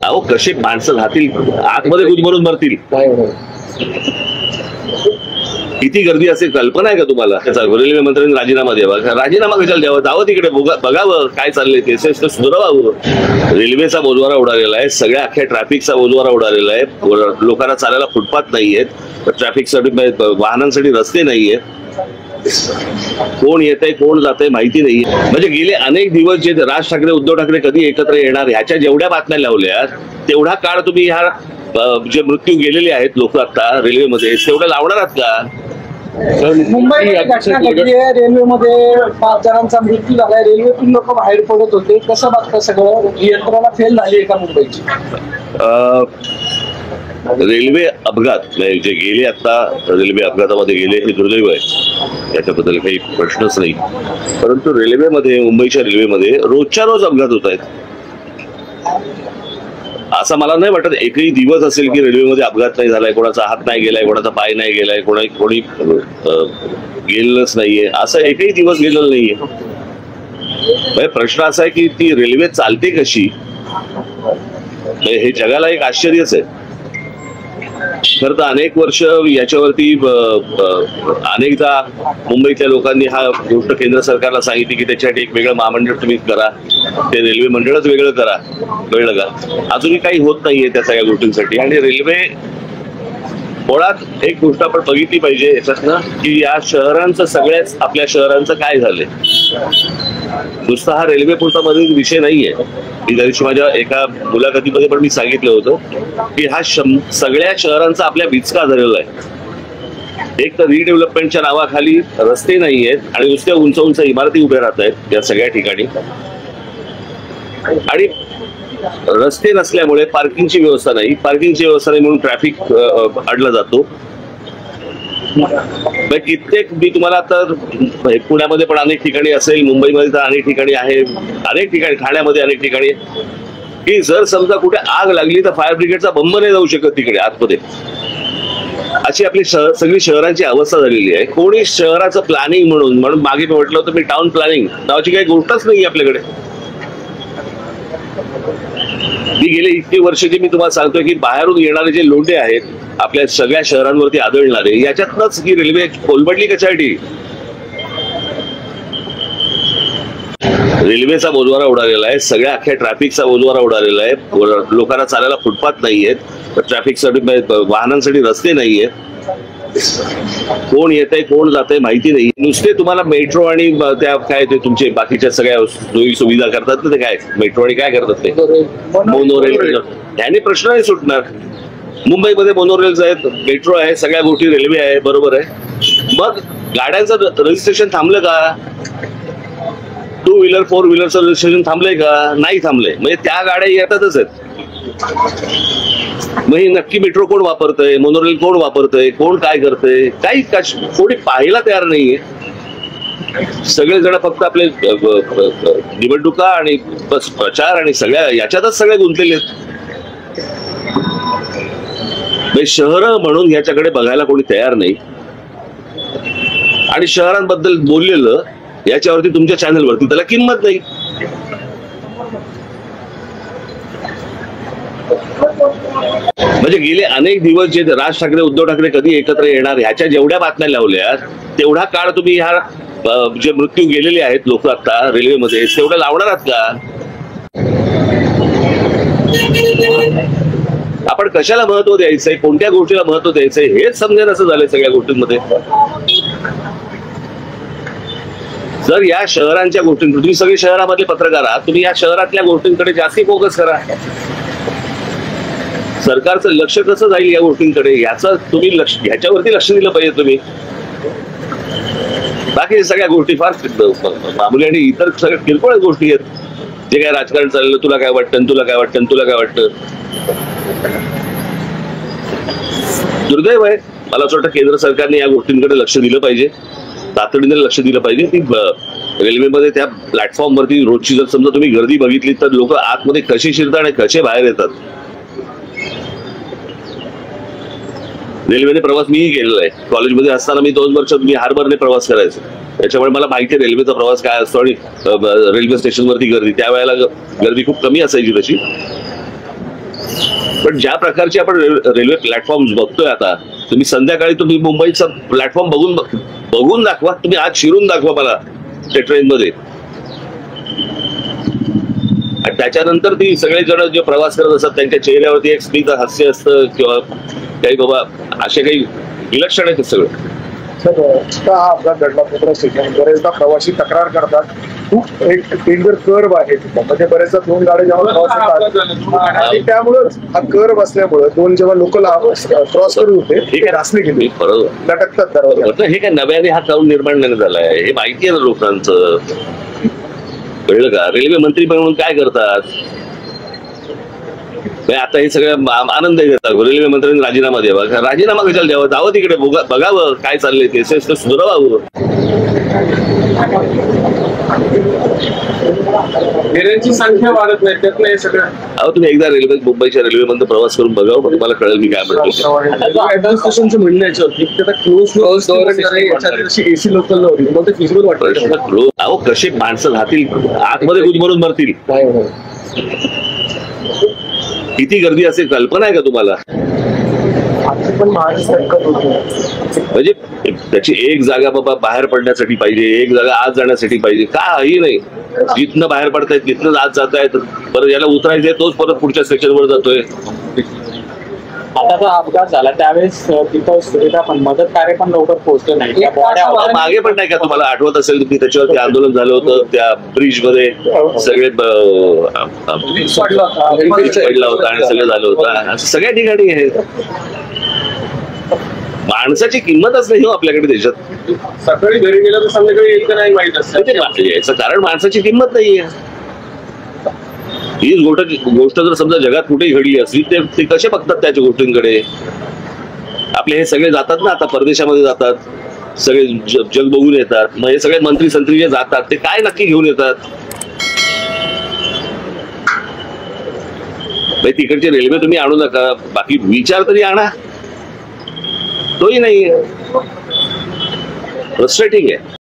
अहो कसे माणसं राहतील आतमध्ये गुदमरून मरतील. किती गर्दी असेल कल्पना आहे का तुम्हाला? त्याचा रेल्वे मंत्र्यांनी राजीनामा द्यावा. राजीनामा कशाला द्यावा? जावं तिकडे बघावं काय चाललंय ते सुधारावं. रेल्वेचा बोजवारा उडालेला आहे, सगळ्या अख्ख्या ट्रॅफिकचा बोजवारा उडालेला आहे. लोकांना चालायला फुटपाथ नाहीयेत, ट्रॅफिकसाठी वाहनांसाठी रस्ते नाहीयेत, कोण येतंय कोण जातंय माहिती नाहीये. म्हणजे गेले अनेक दिवस जे राज ठाकरे उद्धव ठाकरे कधी एकत्र येणार ह्याच्या जेवढ्या बातम्या लावल्या तेवढा काळ तुम्ही ह्या जे मृत्यू गेलेले आहेत लोक आता रेल्वेमध्ये तेवढं लावणार आहात का? मुंबई घटना घडली आहे, रेल्वेमध्ये 5 जणांचा मृत्यू झालाय, रेल्वेतून लोक बाहेर पडत होते, कसं बघतं सगळं? यंत्रणा फेल झाली आहे का मुंबईची? रेल्वे अपघात जे गेले आता रेल्वे अपघातामध्ये गेले हे दुर्दैव आहे, त्याच्याबद्दल काही प्रश्नच नाही. परंतु रेल्वेमध्ये मुंबईच्या रेल्वेमध्ये रोजच्या रोज अपघात होत आहेत. असं मला नाही वाटत एकही दिवस असेल की रेल्वेमध्ये अपघात नाही झालाय, कोणाचा हात नाही गेलाय, कोणाचा पाय नाही गेलाय, कोणी गेलेलंच नाहीये, असं एकही दिवस गेलेलं नाहीये. प्रश्न असा आहे की ती रेल्वे चालते कशी, हे जगाला एक आश्चर्यच आहे. खरं तर अनेक वर्ष याच्यावरती अनेकदा मुंबईतल्या लोकांनी हा गोष्ट केंद्र सरकारला सांगितली की त्याच्यासाठी एक वेगळं महामंडळ तुम्ही करा, ते रेल्वे मंडळच वेगळं करा. कळलं का? अजूनही काही होत नाहीये त्या सगळ्या गोष्टींसाठी. आणि रेल्वे मुळात एक गोष्ट आपण बघितली पाहिजे याच्यातनं की या शहरांचं सगळ्याच आपल्या शहरांचं काय झालंय. नुसता हा रेल्वे पुरता मधील विषय नाहीये. मी त्या दिवशी माझ्या एका मुलाखतीमध्ये पण मी सांगितलं होतं की हा सगळ्या शहरांचा आपल्या विचका झालेला आहे. एक तर रिडेव्हलपमेंटच्या नावाखाली रस्ते नाही आहेत आणि नुसत्या उंच उंच इमारती उभ्या राहत आहेत या सगळ्या ठिकाणी. आणि रस्ते नसल्यामुळे पार्किंगची व्यवस्था नाही, पार्किंगची व्यवस्था नाही म्हणून ट्रॅफिक अडला जातो. कित्येक मी तुम्हाला तर पुण्यामध्ये पण अनेक ठिकाणी असेल, मुंबईमध्ये तर अनेक ठिकाणी आहे, अनेक ठिकाणी ठाण्यामध्ये अनेक ठिकाणी की जर समजा कुठे आग लागली तर फायर ब्रिगेडचा बंब नाही जाऊ शकत तिकडे आतमध्ये. अशी आपली सगळी शहरांची अवस्था झालेली आहे. कोणी शहराचं प्लॅनिंग म्हणून मागे मी म्हटलं होतं मी टाउन प्लॅनिंग नावाची काही गोष्टच नाही आपल्याकडे. मी गेले इतके वर्ष जे मी तुम्हाला सांगतोय की बाहेरून येणारे जे लोंढे आहेत आपल्या सगळ्या शहरांवरती आदळणारे, याच्यातनच ही रेल्वे कोलमडली कशासाठी? रेल्वेचा बोजवारा उडालेला आहे, सगळ्या अख्ख्या ट्रॅफिकचा बोजवारा उडालेला आहे, लोकांना चालायला फुटपाथ नाहीयेत, ट्रॅफिकसाठी वाहनांसाठी रस्ते नाहीयेत, कोण येतंय कोण जातंय माहिती नाही. नुसते तुम्हाला मेट्रो आणि त्या काय ते तुमचे बाकीच्या सगळ्या सोयी सुविधा करतात ना, ते काय मेट्रो आणि काय करतात ते मोनोरेल, ह्याने प्रश्न नाही सुटणार. मुंबईमध्ये मोनोरेल्स आहेत, मेट्रो आहे, सगळ्या गोष्टी रेल्वे आहे, बरोबर आहे. मग गाड्यांचं रजिस्ट्रेशन थांबलं का? 2 व्हीलर 4 व्हीलरचं रजिस्ट्रेशन थांबलंय का? नाही थांबलंय. म्हणजे त्या गाड्या येतातच आहेत. मग ही नक्की मेट्रो कोण वापरतंय, मोनोरेल कोण वापरतंय, कोण काय करतंय, काही कोणी पाहायला तयार नाहीये. सगळेजण फक्त आपले निवडणुका आणि बस प्रचार आणि सगळ्या याच्यातच सगळे गुंतलेले आहेत. शहर म्हणून याच्याकडे बघायला कोणी तयार नाही. आणि शहरांबद्दल बोललेलं याच्यावरती तुमच्या चॅनलवरती त्याला किंमत नाही. म्हणजे गेले अनेक दिवस जे राज ठाकरे उद्धव ठाकरे कधी एकत्र येणार ह्याच्या जेवढ्या बातम्या लावल्या तेवढा काळ तुम्ही ह्या जे मृत्यू गेलेले आहेत लोक आता रेल्वेमध्ये तेवढं लावणार आहात का? आपण कशाला महत्व द्यायचंय, कोणत्या गोष्टीला महत्व द्यायचंय हेच समजेल असं झालंय सगळ्या गोष्टींमध्ये. जर या शहरांच्या गोष्टी तुम्ही सगळे शहरामधले पत्रकार आहात, तुम्ही या शहरातल्या गोष्टींकडे जास्ती फोकस करा. सरकारचं लक्ष कसं जाईल या गोष्टींकडे याचं तुम्ही ह्याच्यावरती लक्ष दिलं पाहिजे तुम्ही. बाकी सगळ्या गोष्टी फार मामूली आणि इतर सगळ्या किरकोळ गोष्टी आहेत. जे काय राजकारण चाललं, तुला काय वाटतं, तुला काय वाटतं, तुला काय वाटतं. दुर्दैव आहे. मला असं वाटतं केंद्र सरकारने या गोष्टींकडे लक्ष दिलं पाहिजे, तातडीने लक्ष दिलं पाहिजे. की रेल्वेमध्ये त्या प्लॅटफॉर्मवरती रोजची जर समजा तुम्ही गर्दी बघितली तर लोक आतमध्ये कशी शिरतात आणि कसे बाहेर येतात. रेल्वेने प्रवास मीही केलेला आहे. कॉलेजमध्ये असताना मी 2 वर्ष मी हार्बरने प्रवास करायचो, त्याच्यामुळे मला माहिती आहे रेल्वेचा प्रवास काय असतो. आणि रेल्वे स्टेशनवरती गर्दी त्यावेळेला गर्दी खूप कमी असायची तशी. पण ज्या प्रकारचे आपण रेल्वे प्लॅटफॉर्म बघतोय आता, तुम्ही संध्याकाळी तुम्ही मुंबईचा प्लॅटफॉर्म बघून दाखवा, तुम्ही आज शिरून दाखवा मला त्या ट्रेनमध्ये. आणि त्याच्यानंतर ती सगळे जण जे प्रवास करत असतात त्यांच्या चेहऱ्यावरती एक स्मित हास्य असतं किंवा काही बाबा असे काही विलक्षण आहे सगळं. सर, हा अपघात घडला पेट्रोल स्टेशन. बरेचदा प्रवासी तक्रार करतात, खूप एक डेंजर कर्व आहे तिथं, म्हणजे बरेचदा दोन गाड्या जेव्हा क्रॉस होतात आणि त्यामुळेच हा कर्व असल्यामुळे दोन जेव्हा लोकल क्रॉस करत होते ते घासले गेले, लटकतात दरवाजा. हे काय नव्याने हा काऊन निर्माण नाही झालाय, हे माहिती आहे ना लोकांचं, कळलं का? रेल्वे मंत्री म्हणून काय करतात आता हे सगळं आनंद घेतात. रेल्वे मंत्र्यांनी राजीनामा द्यावा. राजीनामा कशाला द्यावा? जावं तिकडे बघावं काय चाललंय ते सुधारावं. फेऱ्यांची संख्या वाढत नाही, त्यात नाही सगळं. अहो तुम्ही एकदा मुंबईच्या रेल्वेमध्ये प्रवास करून बघावं, मग तुम्हाला कळेल मी काय म्हणतो. ऍडमिनिस्ट्रेशनचं म्हणणं याच्यावरती क्लोज एसी लोकल नव्हती, मग ते फिजिबल वाटतं. अहो कसे माणसं राहतील आतमध्ये गुदमरून मरतील, किती गर्दी असेल कल्पना आहे का तुम्हाला? पण माणूस हरकत होती, म्हणजे त्याची एक जागा बाबा बाहेर पडण्यासाठी पाहिजे, एक जागा आत जाण्यासाठी पाहिजे. काही नाही, जिथनं बाहेर पडतायत तिथनं आत जातायत, परत याला उतरायचंय तोच परत पुढच्या सेक्शनवर जातोय. आता जो अपघात झाला त्यावेळेस तिथं सुविधा पण मदत कार्य पण लवकर पोहोचलं नाही. मागे पण नाही का तुम्हाला आठवत असेल की त्याच्यावरती आंदोलन झालं होतं, त्या ब्रिज मध्ये सगळे पडला होता आणि सगळं झालं होतं. असं सगळ्या ठिकाणी आहे. माणसाची किंमतच नाही हो आपल्याकडे देशात. सकाळी घरी गेलं तर संध्याकाळी येईल का नाही माहित असतं. याचं कारण माणसाची किंमत नाहीये. ही गोष्ट जर समजा जगात कुठेही घडली असली ते कसे बघतात त्याच्या गोष्टींकडे? आपले हे सगळे जातात ना आता परदेशामध्ये जातात, सगळे जग बघून येतात. मग हे सगळे मंत्री संत्री जे जातात ते काय नक्की घेऊन येतात? तिकडची रेल्वे तुम्ही आणू नका, बाकी विचार तरी आणा, तोही नाहीये. फ्रस्ट्रेटिंग आहे.